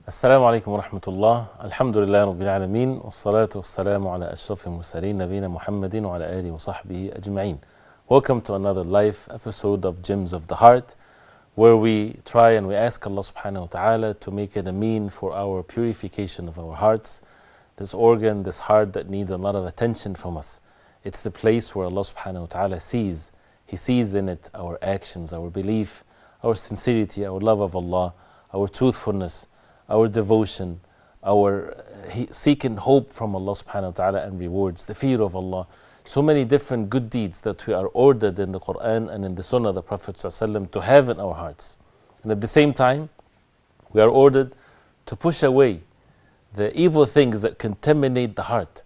السلام عليكم ورحمة الله. الحمد لله رب العالمين والصلاة والسلام على أشرف المرسلين نبينا محمد وعلى آله وصحبه أجمعين. Welcome to another live episode of Gems of the Heart, where we try and we ask Allah subhanahu wa ta'ala to make it a mean for our purification of our hearts. This organ, this heart that needs a lot of attention from us. It's the place where Allah subhanahu wa ta'ala sees. He sees in it our actions, our belief, our sincerity, our love of Allah, our truthfulness, our devotion, our seeking hope from Allah subhanahu wa ta'ala and rewards, the fear of Allah. So many different good deeds that we are ordered in the Quran and in the Sunnah of the Prophet ﷺ to have in our hearts. And at the same time, we are ordered to push away the evil things that contaminate the heart.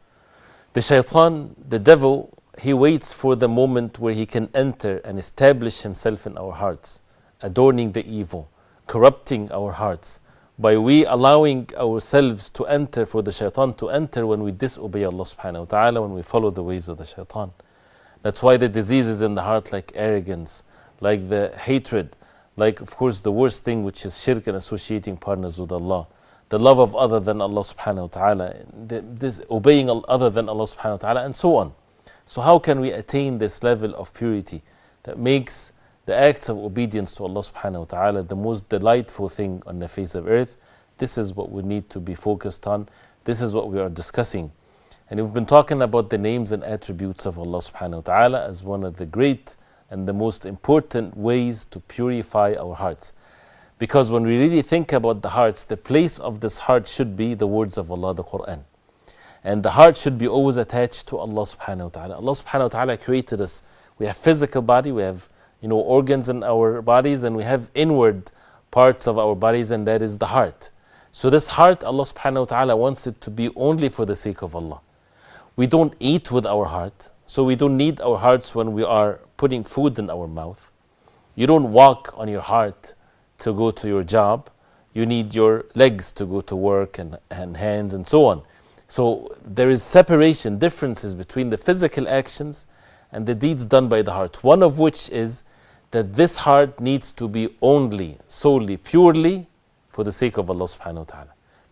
The shaitan, the devil, he waits for the moment where he can enter and establish himself in our hearts, adorning the evil, corrupting our hearts, by we allowing ourselves to enter, for the shaitan to enter when we disobey Allah subhanahu wa ta'ala, when we follow the ways of the shaitan. That's why the diseases in the heart, like arrogance, like the hatred, like of course the worst thing, which is shirk and associating partners with Allah, the love of other than Allah subhanahu wa ta'ala, this obeying other than Allah subhanahu wa ta'ala, and so on. So how can we attain this level of purity that makes the acts of obedience to Allah subhanahu wa ta'ala the most delightful thing on the face of earth? This is what we need to be focused on. This is what we are discussing. And we've been talking about the names and attributes of Allah subhanahu wa ta'ala as one of the great and the most important ways to purify our hearts. Because when we really think about the hearts, the place of this heart should be the words of Allah, the Quran. And the heart should be always attached to Allah subhanahu wa ta'ala. Allah subhanahu wa ta'ala created us. We have physical body, we have organs in our bodies, and we have inward parts of our bodies, and that is the heart. So this heart, Allah subhanahu wa ta'ala wants it to be only for the sake of Allah. We don't eat with our heart, so we don't need our hearts when we are putting food in our mouth. You don't walk on your heart to go to your job. You need your legs to go to work and hands and so on. So there is separation, differences between the physical actions and the deeds done by the heart. One of which is that this heart needs to be only, solely, purely for the sake of Allah subhanahu wa ta'ala.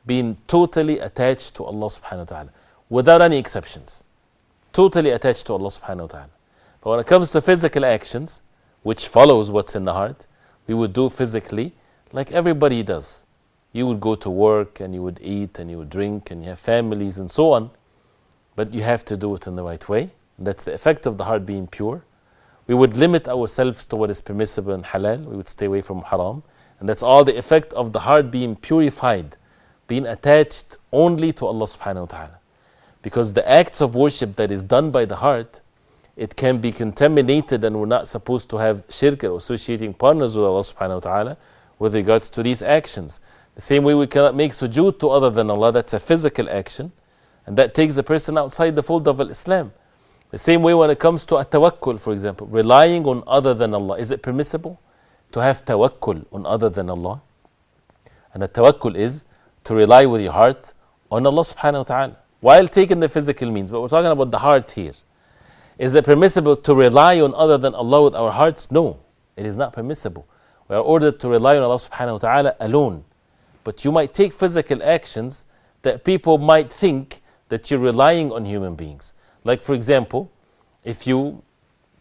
Being totally attached to Allah subhanahu wa ta'ala, without any exceptions. Totally attached to Allah subhanahu wa ta'ala. But when it comes to physical actions, which follows what's in the heart, we would do physically like everybody does. You would go to work and you would eat and you would drink and you have families and so on. But you have to do it in the right way. That's the effect of the heart being pure. We would limit ourselves to what is permissible and halal. We would stay away from haram. And that's all the effect of the heart being purified, being attached only to Allah subhanahu wa ta'ala. Because the acts of worship that is done by the heart, it can be contaminated, and we're not supposed to have shirk or associating partners with Allah subhanahu wa ta'ala with regards to these actions. The same way we cannot make sujood to other than Allah, that's a physical action, and that takes the person outside the fold of Islam. The same way when it comes to tawakkul, for example, relying on other than Allah. Is it permissible to have tawakkul on other than Allah? And tawakkul is to rely with your heart on Allah subhanahu wa ta'ala, while taking the physical means. But we're talking about the heart here. Is it permissible to rely on other than Allah with our hearts? No, it is not permissible. We are ordered to rely on Allah subhanahu wa ta'ala alone. But you might take physical actions that people might think that you're relying on human beings. Like, for example, if you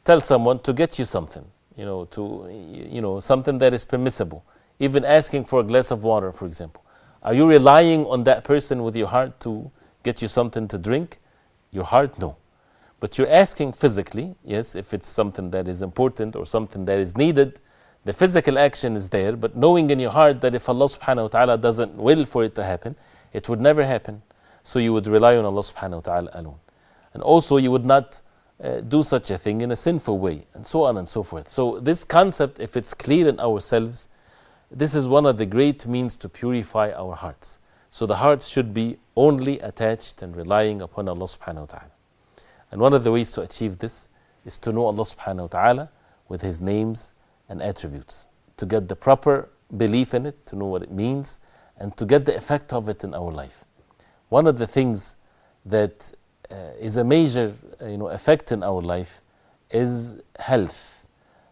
tell someone to get you something, something that is permissible, even asking for a glass of water, for example. Are you relying on that person with your heart to get you something to drink? Your heart, no. But you're asking physically, yes, if it's something that is important or something that is needed, the physical action is there, but knowing in your heart that if Allah subhanahu wa ta'ala doesn't will for it to happen, it would never happen. So you would rely on Allah subhanahu wa ta'ala alone. And also you would not do such a thing in a sinful way, and so on and so forth. So this concept, if it's clear in ourselves, this is one of the great means to purify our hearts. So the heart should be only attached and relying upon Allah subhanahu wa ta'ala. And one of the ways to achieve this is to know Allah subhanahu wa ta'ala with His names and attributes, to get the proper belief in it, to know what it means, and to get the effect of it in our life. One of the things that is a major effect in our life is health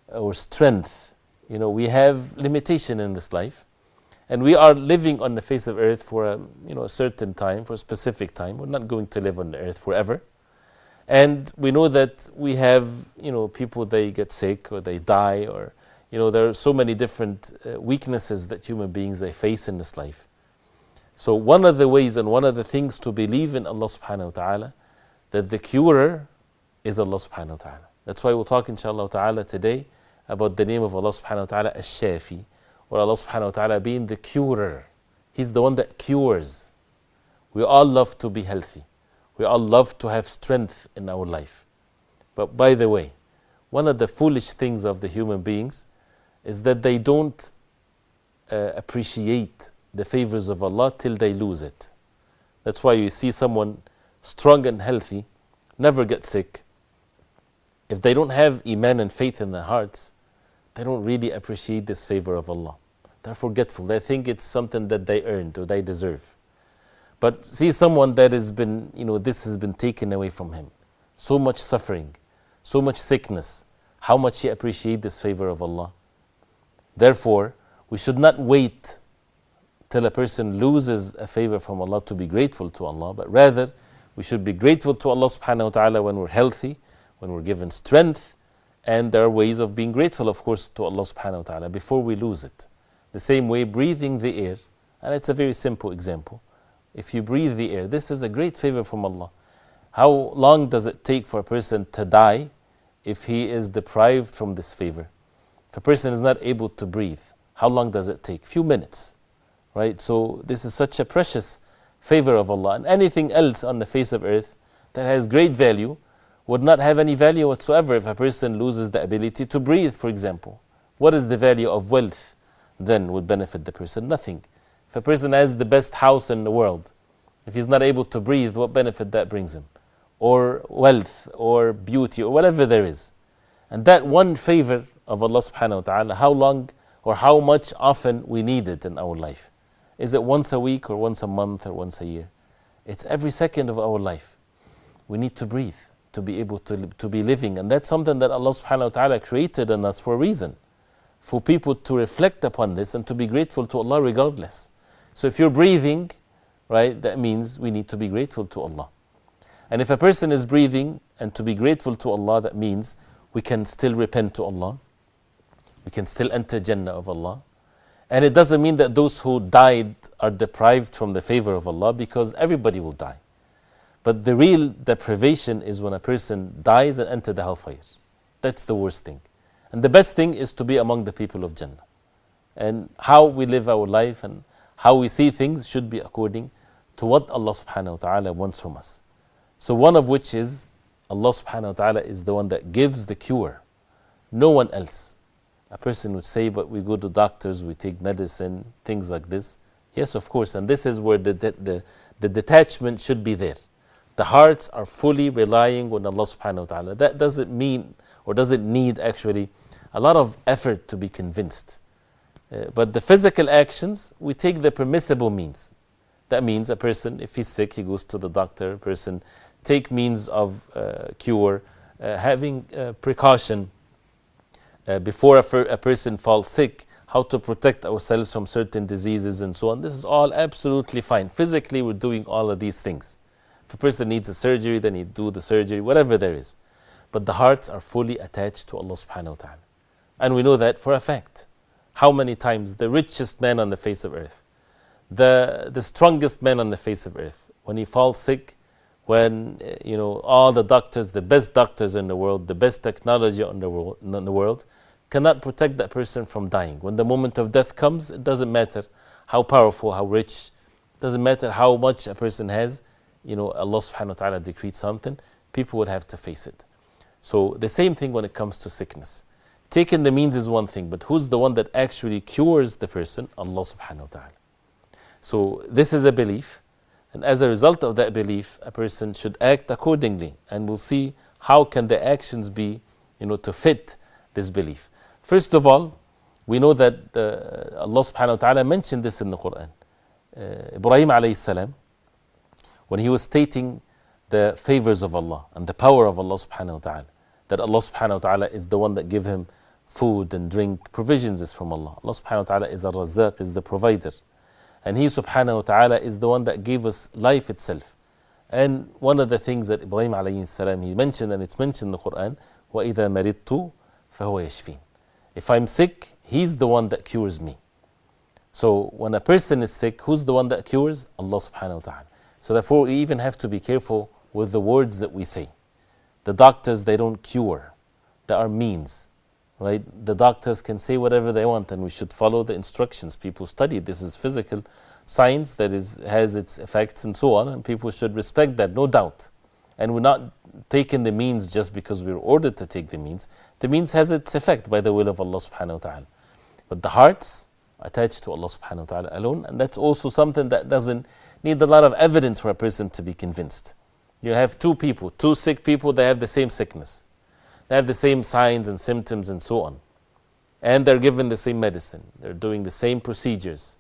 or strength. We have limitation in this life, And we are living on the face of earth for a certain time, for a specific time. We're not going to live on the earth forever. And we know that we have, people, they get sick or they die, or, there are so many different weaknesses that human beings, they face in this life. So one of the ways and one of the things to believe in Allah subhanahu wa ta'ala, that the curer is Allah subhanahu wa ta'ala. That's why we'll talk inshallah ta'ala today about the name of Allah subhanahu wa ta'ala, Ash-Shafy, or Allah subhanahu wa ta'ala being the curer. He's the one that cures. We all love to be healthy. We all love to have strength in our life. But by the way, one of the foolish things of the human beings is that they don't appreciate the favors of Allah till they lose it. That's why you see someone strong and healthy, never get sick. If they don't have iman and faith in their hearts, they don't really appreciate this favor of Allah. They're forgetful. They think it's something that they earned or they deserve. But see someone that has been, this has been taken away from him. So much suffering, so much sickness. How much he appreciates this favor of Allah. Therefore, we should not wait till a person loses a favor from Allah to be grateful to Allah, but rather we should be grateful to Allah subhanahu wa ta'ala when we're healthy, when we're given strength, and there are ways of being grateful, of course, to Allah subhanahu wa ta'ala before we lose it. The same way, breathing the air, and it's a very simple example. If you breathe the air, this is a great favor from Allah. How long does it take for a person to die if he is deprived from this favor? If a person is not able to breathe, how long does it take? Few minutes, right? So this is such a precious favor of Allah. And anything else on the face of earth that has great value would not have any value whatsoever if a person loses the ability to breathe, for example. What is the value of wealth then would benefit the person? Nothing. If a person has the best house in the world, if he's not able to breathe, what benefit that brings him? Or wealth, or beauty, or whatever there is. And that one favor of Allah subhanahu wa ta'ala, how long or how much often we need it in our life. Is it once a week or once a month or once a year? It's every second of our life. We need to breathe to be able to be living. And that's something that Allah subhanahu wa ta'ala created in us for a reason. For people to reflect upon this and to be grateful to Allah regardless. So if you're breathing, right, that means we need to be grateful to Allah. And if a person is breathing and to be grateful to Allah, that means we can still repent to Allah. We can still enter Jannah of Allah. And it doesn't mean that those who died are deprived from the favor of Allah, because everybody will die. But the real deprivation is when a person dies and enters the hellfire. That's the worst thing. And the best thing is to be among the people of Jannah. And how we live our life and how we see things should be according to what Allah subhanahu wa ta'ala wants from us. So one of which is, Allah subhanahu wa ta'ala is the one that gives the cure. No one else. A person would say, but we go to doctors, we take medicine, things like this. Yes, of course, and this is where the detachment should be there. The hearts are fully relying on Allah subhanahu wa ta'ala. That doesn't mean, or doesn't need actually, a lot of effort to be convinced. But the physical actions, we take the permissible means. That means a person, if he's sick, he goes to the doctor. A person take means of cure, having precaution before a person falls sick, how to protect ourselves from certain diseases and so on. This is all absolutely fine. Physically, we're doing all of these things. If a person needs a surgery, then he do the surgery, whatever there is. But the hearts are fully attached to Allah subhanahu wa ta'ala. And we know that for a fact. How many times the richest man on the face of earth, the strongest man on the face of earth, when he falls sick, when all the doctors, the best doctors in the world, the best technology in the world, cannot protect that person from dying. When the moment of death comes, it doesn't matter how powerful, how rich, it doesn't matter how much a person has, Allah subhanahu wa ta'ala decreed something, people would have to face it. So the same thing when it comes to sickness. Taking the means is one thing, but who's the one that actually cures the person? Allah subhanahu wa ta'ala. So this is a belief, and as a result of that belief, a person should act accordingly, and we'll see how can the actions be, to fit this belief. First of all, we know that Allah subhanahu wa ta'ala mentioned this in the Quran. Ibrahim alayhi salam, when he was stating the favors of Allah and the power of Allah subhanahu wa ta'ala, that Allah subhanahu wa ta'ala is the one that gave him food and drink, provisions is from Allah. Allah subhanahu wa ta'ala is Ar-Razzaq, is the provider. And He subhanahu wa ta'ala is the one that gave us life itself. And one of the things that Ibrahim alayhi salam, he mentioned, and it's mentioned in the Quran, وَإِذَا مَرِضْتُ فَهُوَ يَشْفِينَ. If I'm sick, He's the one that cures me. So when a person is sick, who's the one that cures? Allah subhanahu wa ta'ala. So therefore we even have to be careful with the words that we say. The doctors, they don't cure. They are means. Right? The doctors can say whatever they want, and we should follow the instructions. People study. This is physical science that has its effects and so on, and people should respect that, no doubt. And we're not taking the means just because we're ordered to take the means. The means has its effect by the will of Allah subhanahu wa ta'ala. But the hearts attached to Allah subhanahu wa ta'ala alone, and that's also something that doesn't need a lot of evidence for a person to be convinced. You have two sick people, they have the same sickness. They have the same signs and symptoms and so on. And they're given the same medicine. They're doing the same procedures.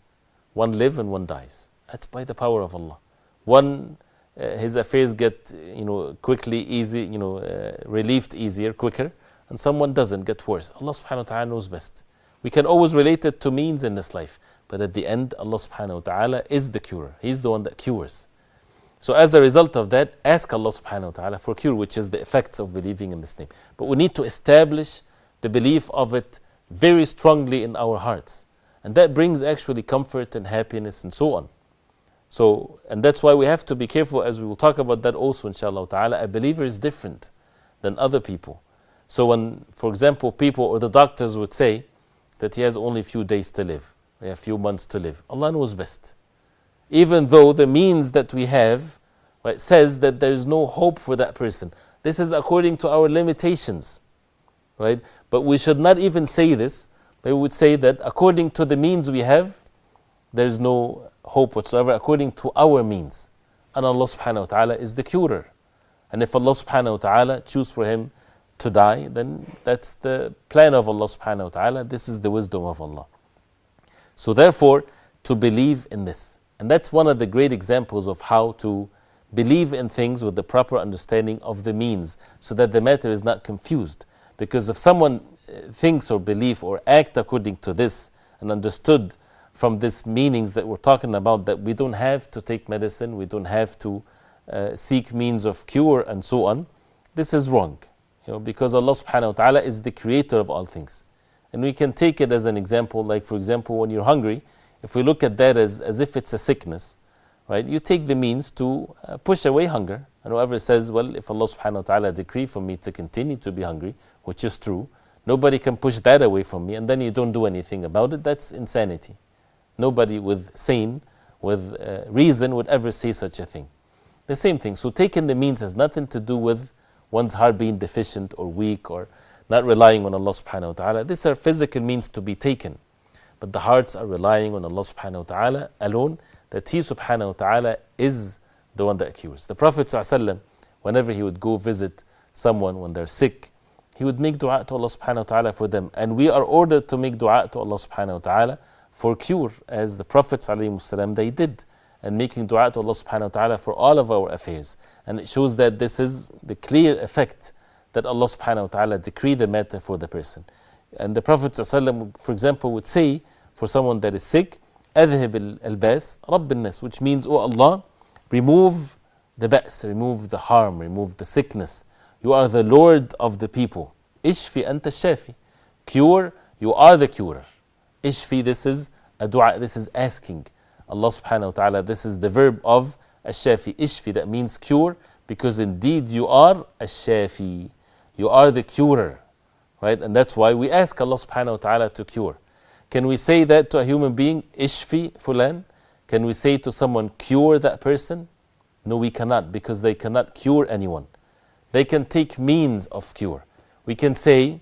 One lives and one dies. That's by the power of Allah. One, his affairs get quickly, easy, relieved easier, quicker. And someone doesn't, get worse. Allah subhanahu wa ta'ala knows best. We can always relate it to means in this life. But at the end, Allah subhanahu wa ta'ala is the curer. He's the one that cures. So as a result of that, ask Allah subhanahu wa ta'ala for cure, which is the effects of believing in this name. But we need to establish the belief of it very strongly in our hearts. And that brings actually comfort and happiness and so on. So, and that's why we have to be careful, as we will talk about that also inshallah ta'ala. A believer is different than other people. So when, for example, people or the doctors would say that he has only a few days to live, a few months to live, Allah knows best. Even though the means that we have, right, says that there is no hope for that person. This is according to our limitations, right? But we should not even say this, but we would say that according to the means we have, there is no hope whatsoever according to our means. And Allah subhanahu wa ta'ala is the curer. And if Allah subhanahu wa ta'ala choose for him to die, then that's the plan of Allah subhanahu wa ta'ala. This is the wisdom of Allah. So therefore, to believe in this. And that's one of the great examples of how to believe in things with the proper understanding of the means, so that the matter is not confused. Because if someone thinks or believe or act according to this and understood from these meanings that we're talking about that we don't have to take medicine, we don't have to seek means of cure and so on, this is wrong. Because Allah subhanahu wa ta'ala is the creator of all things. And we can take it as an example, like for example when you're hungry, if we look at that as if it's a sickness, right? You take the means to push away hunger. And whoever says, well, if Allah subhanahu wa ta'ala decree for me to continue to be hungry, which is true, nobody can push that away from me, and then you don't do anything about it, that's insanity. Nobody with reason would ever say such a thing. The same thing. So taking the means has nothing to do with one's heart being deficient or weak or not relying on Allah subhanahu wa ta'ala. These are physical means to be taken. But the hearts are relying on Allah subhanahu wa ta'ala alone, that He subhanahu wa ta'ala is the one that cures. The Prophet ﷺ, whenever he would go visit someone when they're sick, he would make dua to Allah subhanahu wa ta'ala for them. And we are ordered to make dua to Allah subhanahu wa ta'ala for cure, as the Prophets ﷺ, they did. And making dua to Allah subhanahu wa ta'ala for all of our affairs. And it shows that this is the clear effect that Allah subhanahu wa ta'ala decreed the matter for the person. And the Prophet ﷺ, for example, would say for someone that is sick, أذهب الباس رب الناس, which means, oh Allah, remove the ba's, remove the harm, remove the sickness. You are the Lord of the people. Ishfi anta shafi. Cure, you are the curer. Ishfi, this is a dua, this is asking Allah subhanahu wa ta'ala, this is the verb of Ash-Shafy. Ishfi, that means cure, because indeed you are Ash-Shafy. You are the curer. Right? And that's why we ask Allah subhanahu wa ta'ala to cure. Can we say that to a human being, Ishfi fulan? Can we say to someone, cure that person? No, we cannot, because they cannot cure anyone. They can take means of cure. We can say,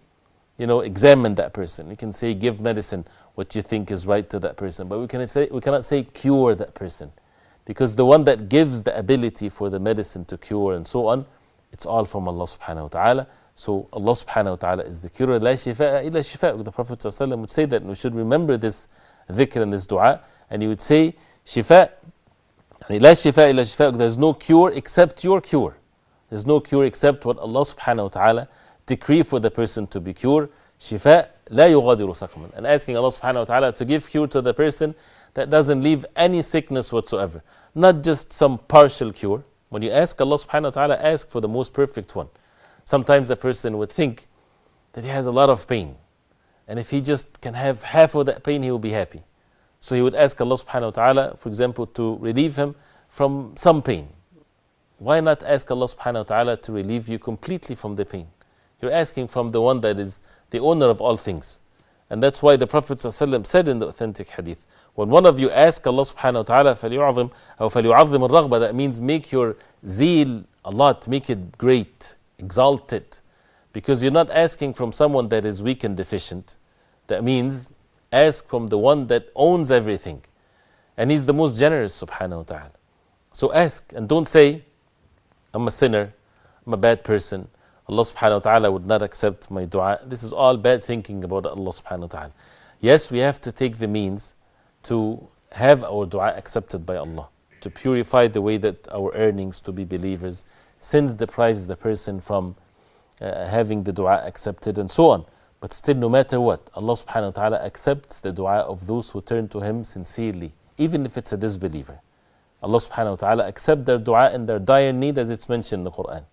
examine that person. We can say, give medicine, what you think is right to that person. But we cannot say cure that person. Because the one that gives the ability for the medicine to cure and so on, it's all from Allah subhanahu wa ta'ala. So Allah subhanahu wa ta'ala is the curer. La shifa'a illa shifa'. The Prophet ﷺ would say that, and we should remember this dhikr and this dua. And he would say, shifa', la shifa'a illa shifa'. There's no cure except your cure. There's no cure except what Allah subhanahu wa ta'ala decree for the person to be cured. شفاء لا يغادر سقما. And asking Allah subhanahu wa ta'ala to give cure to the person that doesn't leave any sickness whatsoever. Not just some partial cure. When you ask Allah subhanahu wa ta'ala, ask for the most perfect one. Sometimes a person would think that he has a lot of pain, and if he just can have half of that pain, he will be happy. So he would ask Allah subhanahu wa ta'ala, for example, to relieve him from some pain. Why not ask Allah subhanahu wa ta'ala to relieve you completely from the pain? You're asking from the one that is the owner of all things. And that's why the Prophet ﷺ said in the authentic hadith, when one of you asks Allah subhanahu wa ta'ala فَلْيُعَظِمْ أو فَلْيُعَظِّمِ الرَّغْبَةِ, that means make your zeal a lot, make it great, exalt it. Because you're not asking from someone that is weak and deficient. That means ask from the one that owns everything. And He's the most generous subhanahu wa ta'ala. So ask, and don't say, I'm a sinner, I'm a bad person, Allah subhanahu wa ta'ala would not accept my dua. This is all bad thinking about Allah subhanahu wa ta'ala. Yes, we have to take the means to have our dua accepted by Allah, to purify the way that our earnings to be believers. Sins deprives the person from having the dua accepted and so on. But still, no matter what, Allah subhanahu wa ta'ala accepts the dua of those who turn to Him sincerely, even if it's a disbeliever. Allah subhanahu wa ta'ala accepts their dua in their dire need, as it's mentioned in the Quran.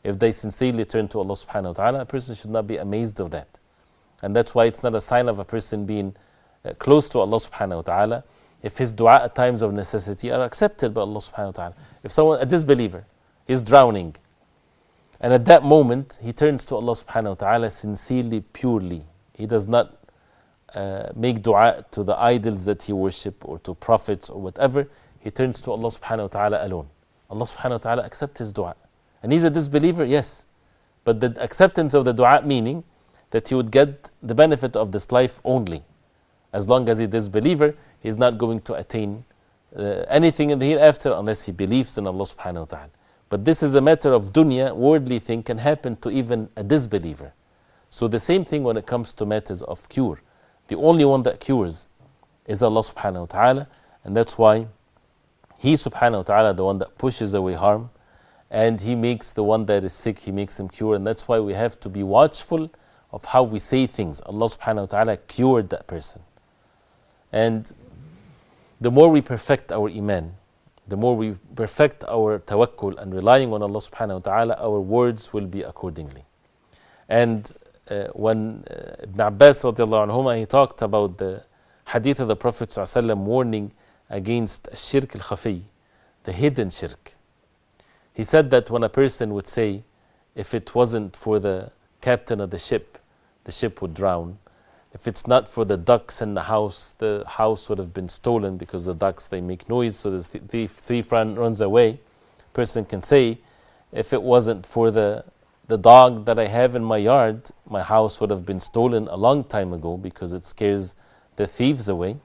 If they sincerely turn to Allah subhanahu wa ta'ala, a person should not be amazed of that. And that's why it's not a sign of a person being close to Allah subhanahu wa ta'ala if his dua at times of necessity are accepted by Allah subhanahu wa ta'ala. If someone, a disbeliever, is drowning, and at that moment he turns to Allah subhanahu wa ta'ala sincerely, purely, he does not make dua to the idols that he worship or to prophets or whatever, he turns to Allah subhanahu wa ta'ala alone. Allah subhanahu wa ta'ala accepts his dua. And he's a disbeliever, yes. But the acceptance of the dua meaning that he would get the benefit of this life only. As long as he is a disbeliever, he's not going to attain anything in the hereafter unless he believes in Allah subhanahu wa ta'ala. But this is a matter of dunya, worldly thing can happen to even a disbeliever. So the same thing when it comes to matters of cure. The only one that cures is Allah subhanahu wa ta'ala, and that's why He subhanahu wa ta'ala, the one that pushes away harm, and He makes the one that is sick, He makes him cure. And that's why we have to be watchful of how we say things. Allah subhanahu wa ta'ala cured that person. And the more we perfect our iman, the more we perfect our tawakkul and relying on Allah subhanahu wa ta'ala, our words will be accordingly. And when Ibn Abbas radiallahu anhuma, he talked about the hadith of the Prophet sallallahu alaihi wasallam warning against shirk al-khafi, the hidden shirk. He said that when a person would say, if it wasn't for the captain of the ship would drown. If it's not for the ducks in the house would have been stolen, because the ducks, they make noise, so the thief runs away. A person can say, if it wasn't for the dog that I have in my yard, my house would have been stolen a long time ago, because it scares the thieves away.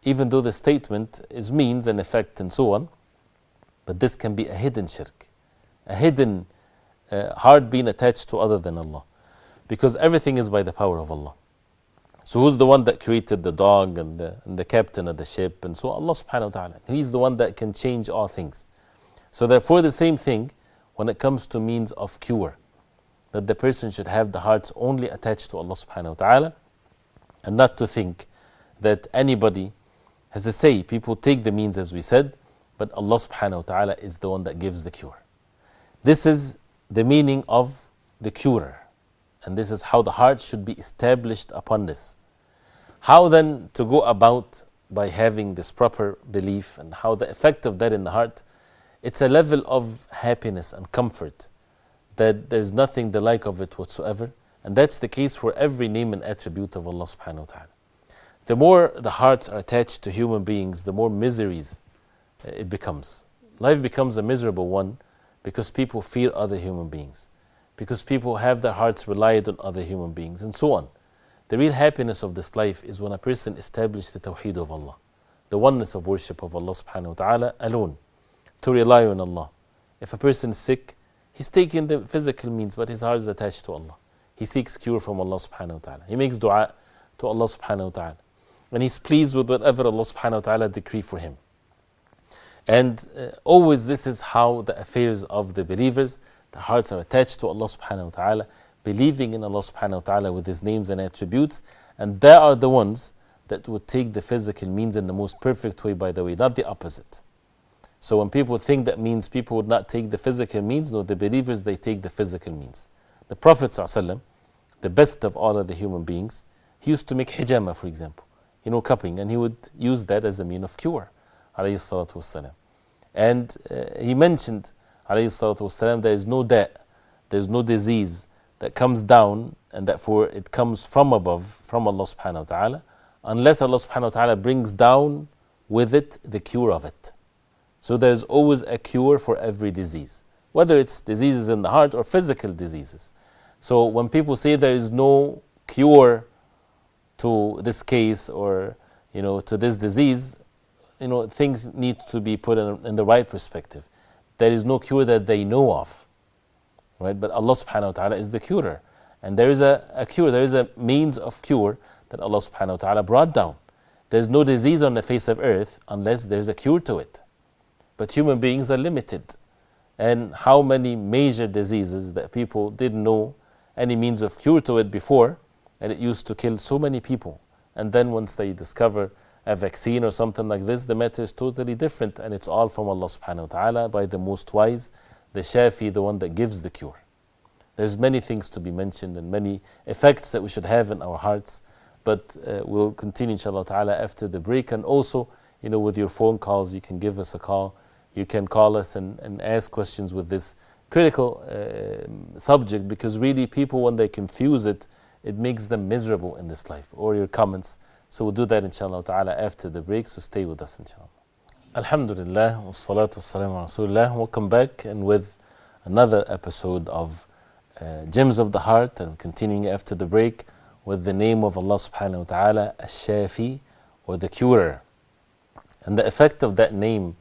Even though the statement is means and effect and so on, but this can be a hidden shirk, a hidden heart being attached to other than Allah, because everything is by the power of Allah. So who's the one that created the dog and the captain of the ship and so on? Allah subhanahu wa ta'ala. He's the one that can change all things. So therefore the same thing when it comes to means of cure, that the person should have the hearts only attached to Allah subhanahu wa ta'ala, and not to think that anybody has a say. People take the means, as we said, but Allah subhanahu wa ta'ala is the one that gives the cure. This is the meaning of the curer, and this is how the heart should be established upon this. How then to go about by having this proper belief, and how the effect of that in the heart? It's a level of happiness and comfort that there's nothing the like of it whatsoever, and that's the case for every name and attribute of Allah subhanahu wa ta'ala. The more the hearts are attached to human beings, the more miseries it becomes. Life becomes a miserable one because people fear other human beings, because people have their hearts relied on other human beings, and so on. The real happiness of this life is when a person establishes the tawheed of Allah, the oneness of worship of Allah subhanahu wa ta'ala alone, to rely on Allah. If a person is sick, he's taking the physical means, but his heart is attached to Allah. He seeks cure from Allah subhanahu wa ta'ala. He makes dua to Allah subhanahu wa ta'ala. And he's pleased with whatever Allah subhanahu wa ta'ala decree for him. And always this is how the affairs of the believers, the hearts are attached to Allah subhanahu wa ta'ala, believing in Allah subhanahu wa ta'ala with His names and attributes, and they are the ones that would take the physical means in the most perfect way, by the way, not the opposite. So when people think that means people would not take the physical means, no, the believers, they take the physical means. The Prophet ﷺ, the best of all of the human beings, he used to make hijama, for example, cupping, and he would use that as a mean of cure, alayhi salatu wasalam. And he mentioned, alayhi salatu wasalam, there is no there is no disease that comes down and therefore it comes from above, from Allah subhanahu wa ta'ala, unless Allah subhanahu wa ta'ala brings down with it the cure of it. So there is always a cure for every disease, whether it's diseases in the heart or physical diseases. So when people say there is no cure to this case or to this disease, things need to be put in the right perspective. There is no cure that they know of, right? But Allah subhanahu wa ta'ala is the curer. And there is a cure, there is a means of cure that Allah subhanahu wa ta'ala brought down. There's no disease on the face of earth unless there's a cure to it. But human beings are limited. And how many major diseases that people didn't know any means of cure to it before, and it used to kill so many people. And then once they discover a vaccine or something like this, the matter is totally different, and it's all from Allah subhanahu wa ta'ala by the most wise, the Shafi, the one that gives the cure. There's many things to be mentioned and many effects that we should have in our hearts, but we'll continue inshallah ta'ala after the break. And also, with your phone calls, you can give us a call. You can call us and ask questions with this critical subject, because really people, when they confuse it, it makes them miserable in this life, or your comments. So we'll do that inshallah ta'ala after the break, so stay with us inshallah. Alhamdulillah, wassalatu wassalamu ala rasulillah. Welcome back, and with another episode of Gems of the Heart, and continuing after the break with the name of Allah subhanahu wa ta'ala, Ash-Shafy, or the curer. And the effect of that name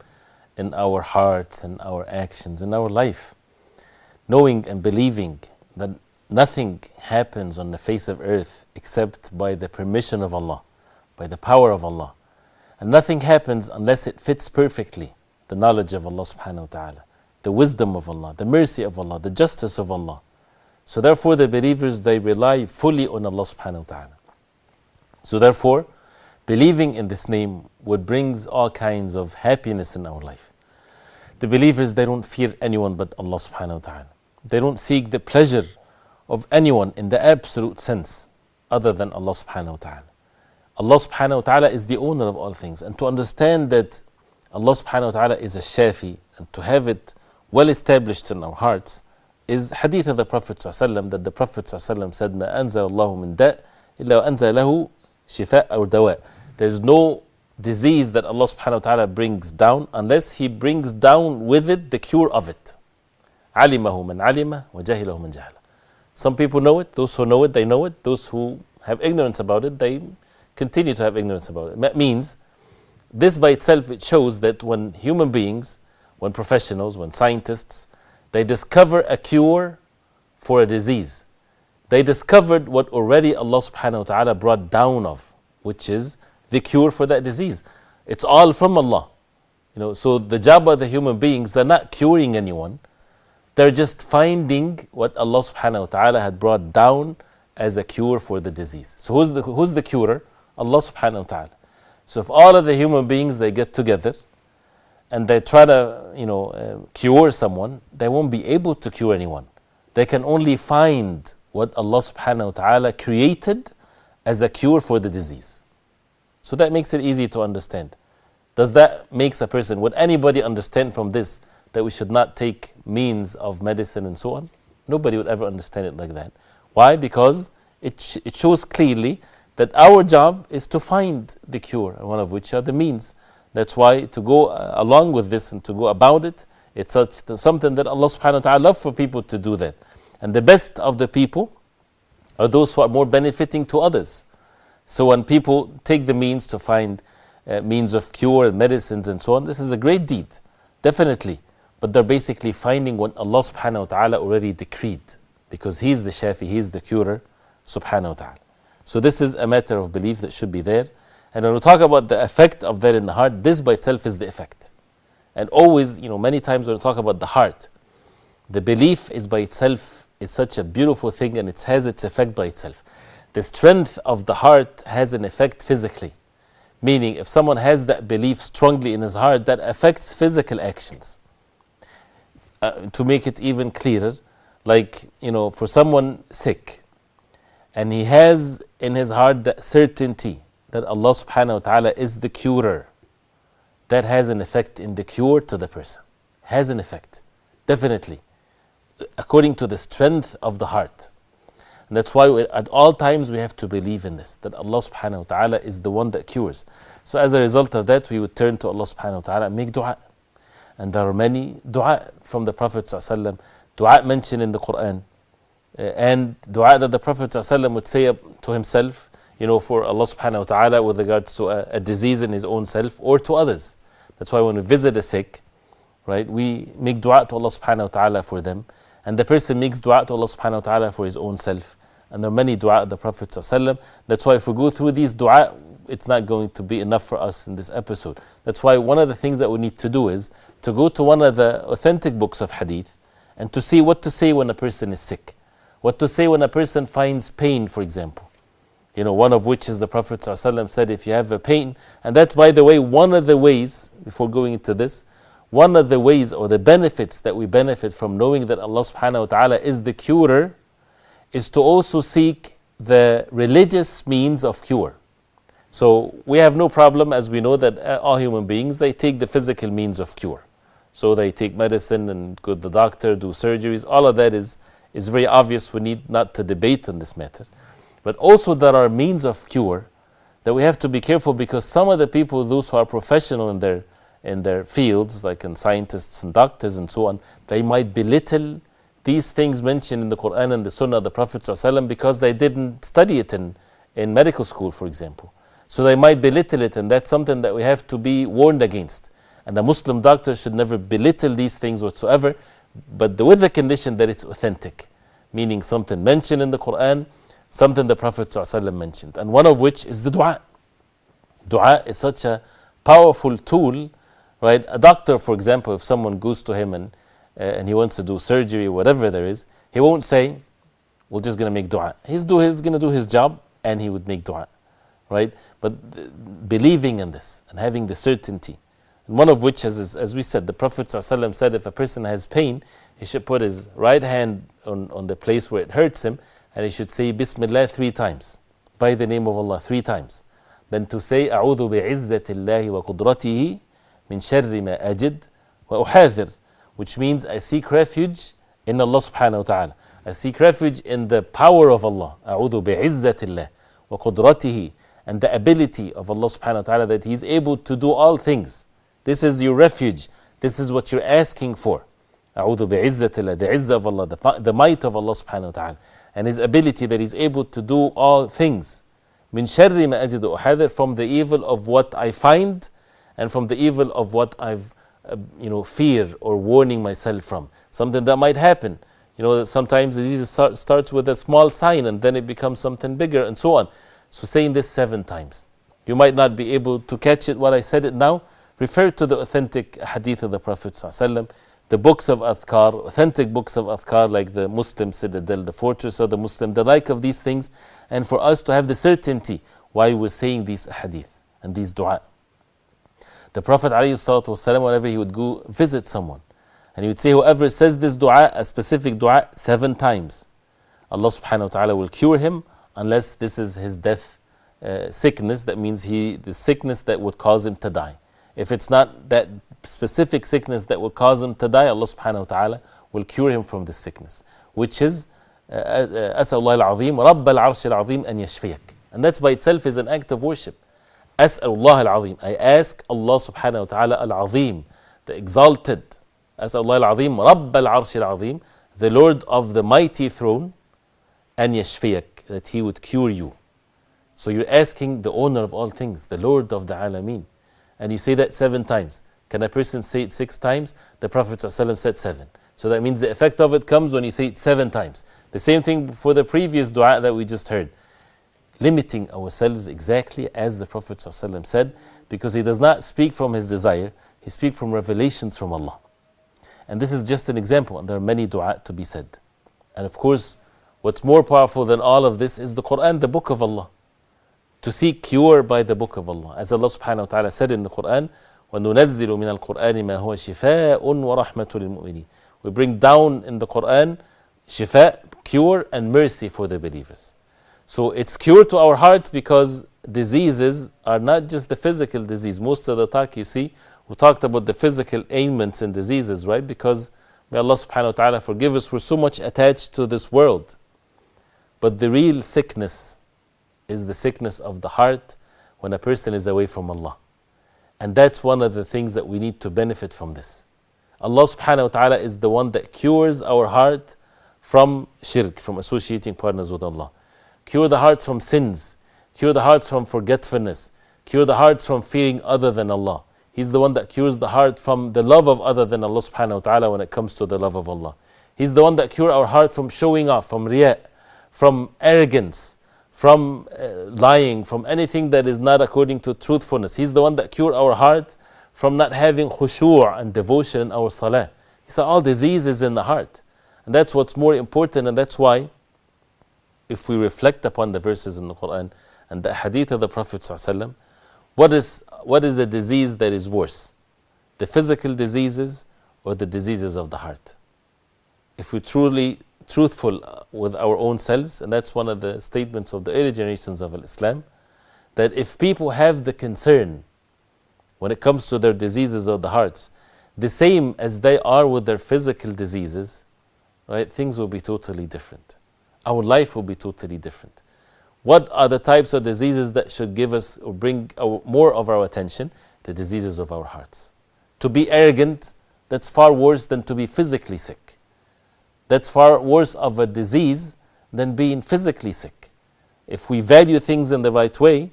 in our hearts and our actions, in our life. Knowing and believing that nothing happens on the face of earth except by the permission of Allah, by the power of Allah. And nothing happens unless it fits perfectly the knowledge of Allah subhanahu wa ta'ala, the wisdom of Allah, the mercy of Allah, the justice of Allah. So therefore the believers, they rely fully on Allah subhanahu wa ta'ala. So therefore, believing in this name would brings all kinds of happiness in our life. The believers, they don't fear anyone but Allah subhanahu wa ta'ala. They don't seek the pleasure of anyone in the absolute sense other than Allah subhanahu wa ta'ala. Allah subhanahu wa ta'ala is the owner of all things. And to understand that Allah subhanahu wa ta'ala is a Shafi, and to have it well established in our hearts, is hadith of the Prophet ﷺ, that the Prophet ﷺ said, مَا أَنزَلَ اللَّهُ مِن دَاءٍ إِلَّا وَأَنزَلَ لَهُ شِفَاءً أَوْ دَوَاءً. There's no disease that Allah subhanahu wa ta'ala brings down unless He brings down with it the cure of it. عَلِمَهُ مَنْ عَلِمَ وَجَهِلَهُ مَنْ جَهَلَ. Some people know it, those who know it, they know it. Those who have ignorance about it, they continue to have ignorance about it. That means, this by itself, it shows that when human beings, when professionals, when scientists, they discover a cure for a disease, they discovered what already Allah subhanahu wa ta'ala brought down of, which is the cure for that disease. It's all from Allah. So the job of the human beings, they're not curing anyone. They're just finding what Allah subhanahu wa ta'ala had brought down as a cure for the disease. So who's the curer? Allah subhanahu wa ta'ala. So if all of the human beings, they get together and they try to cure someone, they won't be able to cure anyone. They can only find what Allah subhanahu wa ta'ala created as a cure for the disease. So that makes it easy to understand. Does that make a person, would anybody understand from this that we should not take means of medicine and so on? Nobody would ever understand it like that. Why? Because it shows clearly that our job is to find the cure, one of which are the means. That's why to go along with this and to go about it, it's something that Allah subhanahu wa ta'ala loves for people to do that. And the best of the people are those who are more benefiting to others. So when people take the means to find means of cure and medicines and so on, this is a great deed, definitely. But they're basically finding what Allah subhanahu wa ta'ala already decreed, because He's the Shafi, He's the curer, subhanahu wa ta'ala. So this is a matter of belief that should be there. And when we talk about the effect of that in the heart, this by itself is the effect. And always, many times when we talk about the heart, the belief is by itself is such a beautiful thing, and it has its effect by itself. The strength of the heart has an effect physically. Meaning, if someone has that belief strongly in his heart, that affects physical actions. To make it even clearer, like, for someone sick, and he has in his heart that certainty that Allah subhanahu wa ta'ala is the curer, that has an effect in the cure to the person. Has an effect, definitely, according to the strength of the heart. And that's why at all times we have to believe in this, that Allah subhanahu wa ta'ala is the one that cures. So as a result of that, we would turn to Allah subhanahu wa ta'ala and make dua. And there are many dua from the Prophet sallallahu alaihi wasallam, dua mentioned in the Quran, and dua that the Prophet sallallahu alaihi wasallam would say to himself, for Allah subhanahu wa ta'ala with regards to a disease in his own self or to others. That's why when we visit a sick, right, we make dua to Allah subhanahu wa ta'ala for them, and the person makes dua to Allah subhanahu wa ta'ala for his own self. And there are many dua of the Prophet sallallahu alaihi wasallam. That's why if we go through these dua, it's not going to be enough for us in this episode. That's why one of the things that we need to do is to go to one of the authentic books of hadith and to see what to say when a person is sick, what to say when a person finds pain, for example. One of which is the Prophet ﷺ said, if you have a pain, and that's, by the way, one of the ways, before going into this, one of the ways or the benefits that we benefit from knowing that Allah subhanahu wa ta'ala is the curer, is to also seek the religious means of cure. So we have no problem, as we know, that all human beings, they take the physical means of cure. So they take medicine and go to the doctor, do surgeries. All of that is very obvious. We need not to debate on this matter. But also there are means of cure that we have to be careful, because some of the people, those who are professional in their fields, like in scientists and doctors and so on, they might belittle these things mentioned in the Quran and the Sunnah of the Prophet ﷺ because they didn't study it in medical school, for example. So they might belittle it, and that's something that we have to be warned against. And a Muslim doctor should never belittle these things whatsoever, but with the condition that it's authentic, meaning something mentioned in the Quran, something the Prophet ﷺ mentioned, and one of which is the dua. Dua is such a powerful tool, right? A doctor, for example, if someone goes to him and he wants to do surgery, whatever there is, he won't say, we're just going to make dua. He's going to do his job, and he would make dua, right? But believing in this and having the certainty, and one of which, as we said, the Prophet ﷺ said, if a person has pain, he should put his right hand on the place where it hurts him, and he should say Bismillah 3 times, by the name of Allah 3 times. Then to say أعوذ بعزة الله وقدرته من شر ما أجد وأحاذر, which means I seek refuge in Allah subhanahu wa ta'ala. I seek refuge in the power of Allah. أعوذ بعزة الله وقدرته, and the ability of Allah subhanahu wa ta'ala, that He is able to do all things. This is your refuge. This is what you're asking for. أعوذ بعزة الله, the izzah of Allah, the might of Allah subhanahu wa ta'ala, and His ability that He's able to do all things. Min sharri ma ajidu uhadhir, from the evil of what I find, and from the evil of what I've fear or warning myself from. Something that might happen. That sometimes the disease starts with a small sign and then it becomes something bigger, and so on. So saying this 7 times. You might not be able to catch it while I said it now. Refer to the authentic hadith of the Prophet ﷺ, the books of adhkar, authentic books of adhkar, like the Muslim Citadel, the Fortress of the Muslim, the like of these things, and for us to have the certainty why we're saying these hadith and these dua. The Prophet ﷺ, whenever he would go visit someone, and he would say, whoever says this dua, a specific dua, 7 times, Allah subhanahu wa ta'ala will cure him, unless this is his death sickness, that means the sickness that would cause him to die. If it's not that specific sickness that will cause him to die, Allah subhanahu wa ta'ala will cure him from this sickness, which is أسأل الله العظيم رب العرش العظيم أن يشفيك. And that by itself is an act of worship. أسأل الله العظيم, I ask Allah subhanahu wa ta'ala al-Azim, the exalted, أسأل الله العظيم رب العرش العظيم, the Lord of the mighty throne, أن يشفيك, that He would cure you. So you're asking the owner of all things, the Lord of the Alameen. And you say that 7 times. Can a person say it 6 times? The Prophet ﷺ said 7. So that means the effect of it comes when you say it 7 times. The same thing for the previous dua that we just heard. Limiting ourselves exactly as the Prophet ﷺ said, because he does not speak from his desire, he speaks from revelations from Allah. And this is just an example, and there are many dua to be said. And of course, what's more powerful than all of this is the Quran, the book of Allah. To seek cure by the book of Allah. As Allah subhanahu wa ta'ala said in the Quran, وَنُنَزِّلُ مِنَ الْقُرْآنِ مَا هُوَ شِفَاءٌ وَرَحْمَةٌ لِلْمُؤْمِنِينَ. We bring down in the Quran shifa, cure and mercy for the believers. So it's cure to our hearts because diseases are not just the physical disease. Most of the talk you see, we talked about the physical ailments and diseases, right? Because may Allah subhanahu wa ta'ala forgive us, we're so much attached to this world. But the real sickness is the sickness of the heart when a person is away from Allah. And that's one of the things that we need to benefit from this. Allah subhanahu wa ta'ala is the one that cures our heart from shirk, from associating partners with Allah. Cure the hearts from sins. Cure the hearts from forgetfulness. Cure the hearts from fearing other than Allah. He's the one that cures the heart from the love of other than Allah subhanahu wa ta'ala when it comes to the love of Allah. He's the one that cures our heart from showing off, from riya, from arrogance, from lying, from anything that is not according to truthfulness. He's the one that cures our heart from not having khushu' and devotion in our salah. These are all diseases in the heart. And that's what's more important, and that's why if we reflect upon the verses in the Quran and the hadith of the Prophet ﷺ, what is a disease that is worse? The physical diseases or the diseases of the heart? If we're truly truthful with our own selves, and that's one of the statements of the early generations of Islam, that if people have the concern when it comes to their diseases of the hearts, the same as they are with their physical diseases, right, things will be totally different. Our life will be totally different. What are the types of diseases that should give us or bring more of our attention? The diseases of our hearts. To be arrogant, that's far worse than to be physically sick. That's far worse of a disease than being physically sick. If we value things in the right way,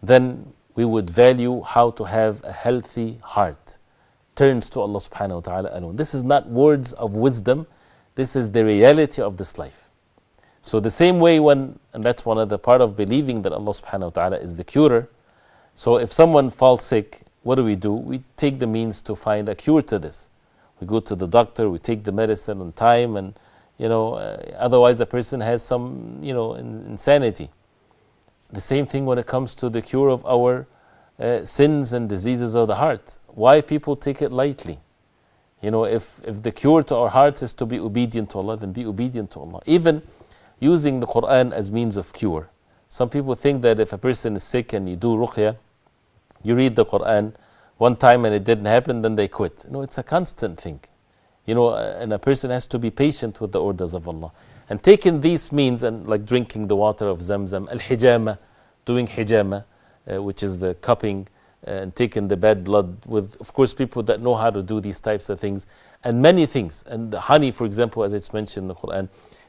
then we would value how to have a healthy heart. Turns to Allah subhanahu wa ta'ala alone. This is not words of wisdom, this is the reality of this life. So the same way and that's one of the part of believing that Allah subhanahu wa ta'ala is the curer. So if someone falls sick, what do? We take the means to find a cure to this. We go to the doctor, we take the medicine on time, and otherwise a person has some insanity. The same thing when it comes to the cure of our sins and diseases of the heart. Why people take it lightly? If the cure to our hearts is to be obedient to Allah, then be obedient to Allah. Even using the Quran as means of cure. Some people think that if a person is sick and you do ruqyah, you read the Quran one time and it didn't happen, then they quit. No, it's a constant thing. And a person has to be patient with the orders of Allah. And taking these means, and like drinking the water of Zamzam, al-hijama, doing hijama, which is the cupping, and taking the bad blood with, of course, people that know how to do these types of things, and many things. And the honey, for example, as it's mentioned in the Quran,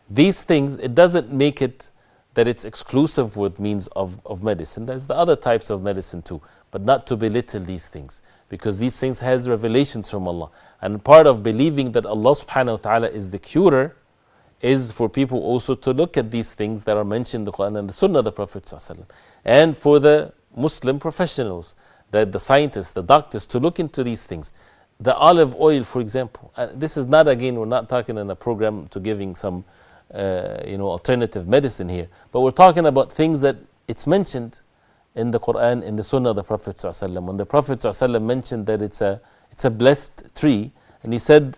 these things, it doesn't make it that it's exclusive with means of medicine. There's the other types of medicine too, but not to belittle these things, because these things has revelations from Allah. And part of believing that Allah subhanahu wa ta'ala is the curer is for people also to look at these things that are mentioned in the Quran and the Sunnah of the Prophet ﷺ. And for the Muslim professionals, the scientists, the doctors, to look into these things. The olive oil, for example, this is not, again, we're not talking in a program to giving some alternative medicine here, but we're talking about things that it's mentioned in the Quran, in the Sunnah of the Prophet ﷺ. When the Prophet ﷺ mentioned that it's a blessed tree, and he said,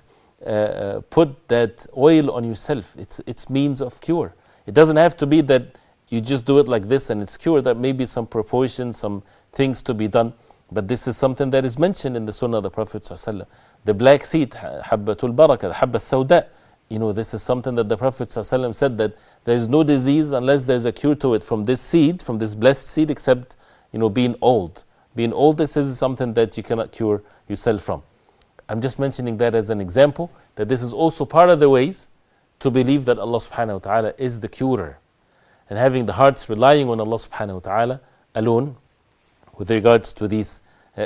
put that oil on yourself. It's means of cure. It doesn't have to be that you just do it like this and it's cured. There may be some proportions, some things to be done, but this is something that is mentioned in the Sunnah of the Prophet ﷺ. The black seed, habbatul barakah, habba sawda. This is something that the Prophet ﷺ said, that there is no disease unless there's a cure to it from this seed, from this blessed seed, except being old. Being old, this is something that you cannot cure yourself from. I'm just mentioning that as an example, that this is also part of the ways to believe that Allah subhanahu wa ta'ala is the curer. And having the hearts relying on Allah subhanahu wa ta'ala alone with regards to these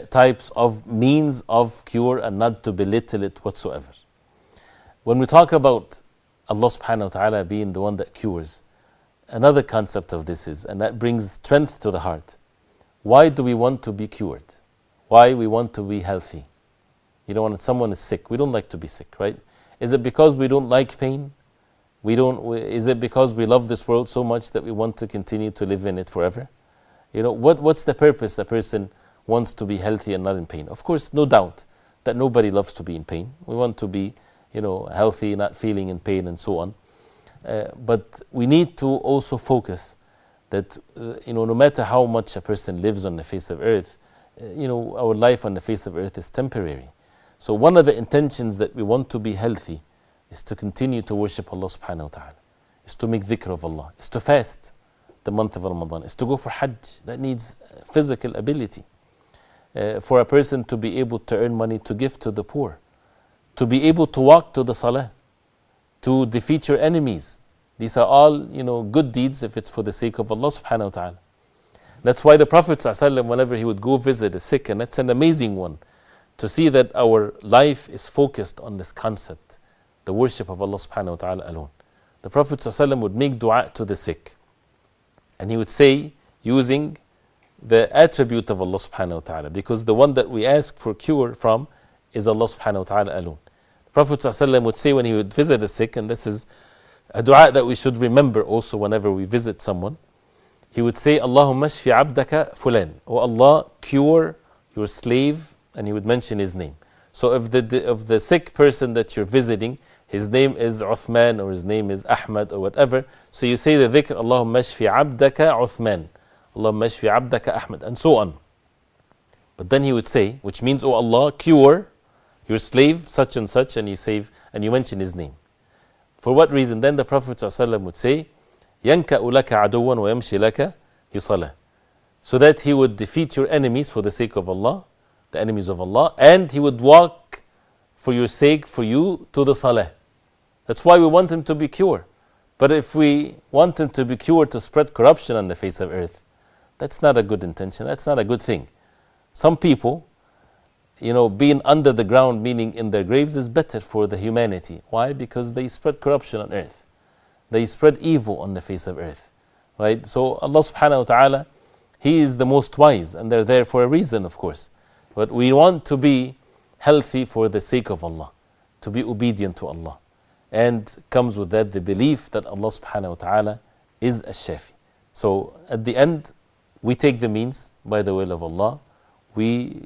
types of means of cure, and not to belittle it whatsoever. When we talk about Allah subhanahu wa ta'ala being the one that cures, another concept of this is, and that brings strength to the heart. Why do we want to be cured? Why we want to be healthy? When someone is sick, we don't like to be sick, right? Is it because we don't like pain? Is it because we love this world so much that we want to continue to live in it forever? What's the purpose a person wants to be healthy and not in pain? Of course, no doubt that nobody loves to be in pain. We want to be, healthy, not feeling in pain and so on. But we need to also focus that, no matter how much a person lives on the face of earth, our life on the face of earth is temporary. So one of the intentions that we want to be healthy is to continue to worship Allah subhanahu wa ta'ala, is to make dhikr of Allah, is to fast the month of Ramadan, is to go for Hajj. That needs physical ability. For a person to be able to earn money to give to the poor, to be able to walk to the salah, to defeat your enemies. These are all, good deeds if it's for the sake of Allah subhanahu wa ta'ala. That's why the Prophet ﷺ, whenever he would go visit a sick, and that's an amazing one, to see that our life is focused on this concept, the worship of Allah subhanahu wa ta'ala alone. The Prophet ﷺ would make dua to the sick, and he would say, using the attribute of Allah subhanahu wa ta'ala, because the one that we ask for cure from is Allah subhanahu wa ta'ala alone. The Prophet ﷺ would say when he would visit a sick, and this is a dua that we should remember also whenever we visit someone, he would say, Allahumma shfi abdaka fulan. Oh Allah, cure your slave, and he would mention his name. So if the sick person that you're visiting, his name is Uthman or his name is Ahmad or whatever, so you say the dhikr, Allahumma shfi abdaka Uthman, Allahumma shfi abdaka Ahmad, and so on. But then he would say, which means, oh Allah, cure your slave such and such, and you mention his name. For what reason? Then the Prophet ﷺ would say, يَنْكَأُ لَكَ عَدُوًا وَيَمْشِي لَكَ يُصَلَى, so that he would defeat your enemies for the sake of Allah, the enemies of Allah, and he would walk for your sake, for you, to the salah. That's why we want him to be cured. But if we want him to be cured to spread corruption on the face of earth, that's not a good intention, that's not a good thing. Some people, being under the ground, meaning in their graves, is better for the humanity. Why? Because they spread corruption on earth. They spread evil on the face of earth. Right? So Allah subhanahu wa ta'ala, He is the most wise, and they're there for a reason, of course. But we want to be healthy for the sake of Allah, to be obedient to Allah. And comes with that the belief that Allah subhanahu wa ta'ala is Ash-Shafy. So at the end, we take the means by the will of Allah. We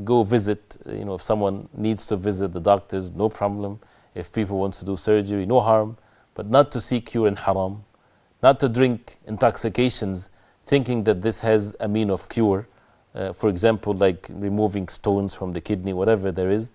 go visit, if someone needs to visit the doctors, no problem. If people want to do surgery, no harm. But not to seek cure in haram, not to drink intoxications thinking that this has a mean of cure. For example, like removing stones from the kidney, whatever there is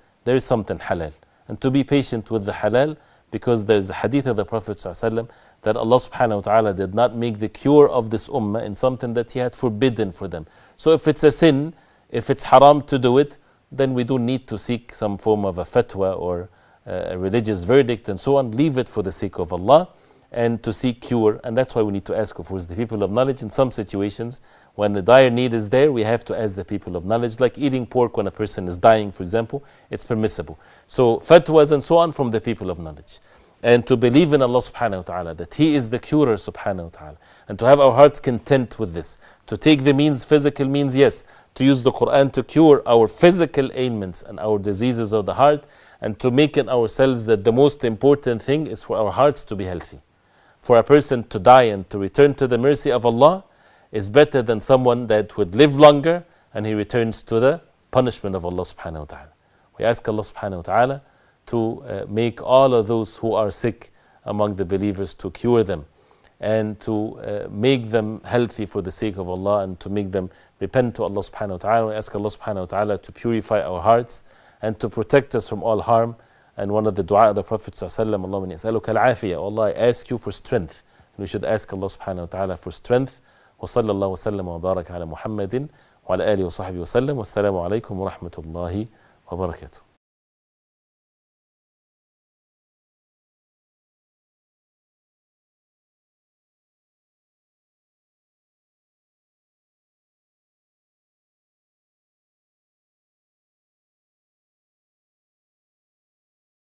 something halal. And to be patient with the halal, because there's a hadith of the Prophet ﷺ that Allah subhanahu wa ta'ala did not make the cure of this ummah in something that He had forbidden for them. So if it's a sin, if it's haram to do it, then we don't need to seek some form of a fatwa or a religious verdict and so on. Leave it for the sake of Allah and to seek cure. And that's why we need to ask, of course, the people of knowledge. In some situations, when the dire need is there, we have to ask the people of knowledge. Like eating pork when a person is dying, for example, it's permissible. So fatwas and so on from the people of knowledge. And to believe in Allah subhanahu wa ta'ala, that He is the curer subhanahu wa ta'ala. And to have our hearts content with this. To take the means, physical means, yes. To use the Quran to cure our physical ailments and our diseases of the heart. And to make it ourselves that the most important thing is for our hearts to be healthy. For a person to die and to return to the mercy of Allah is better than someone that would live longer and he returns to the punishment of Allah subhanahu wa ta'ala. We ask Allah subhanahu wa ta'ala to make all of those who are sick among the believers to cure them and to make them healthy for the sake of Allah and to make them repent to Allah subhanahu wa ta'ala. We ask Allah subhanahu wa ta'ala to purify our hearts and to protect us from all harm. And one of the dua of the Prophet ﷺ, Allahumma yas'aluka al-afiyah, oh Allah, I ask you for strength. And we should ask Allah subhanahu wa ta'ala for strength. Wa sallallahu wa sallam wa baraka ala Muhammadin wa ala alihi wa sahbihi wa sallam. Wassalamu alaikum wa rahmatullahi wa barakatuh.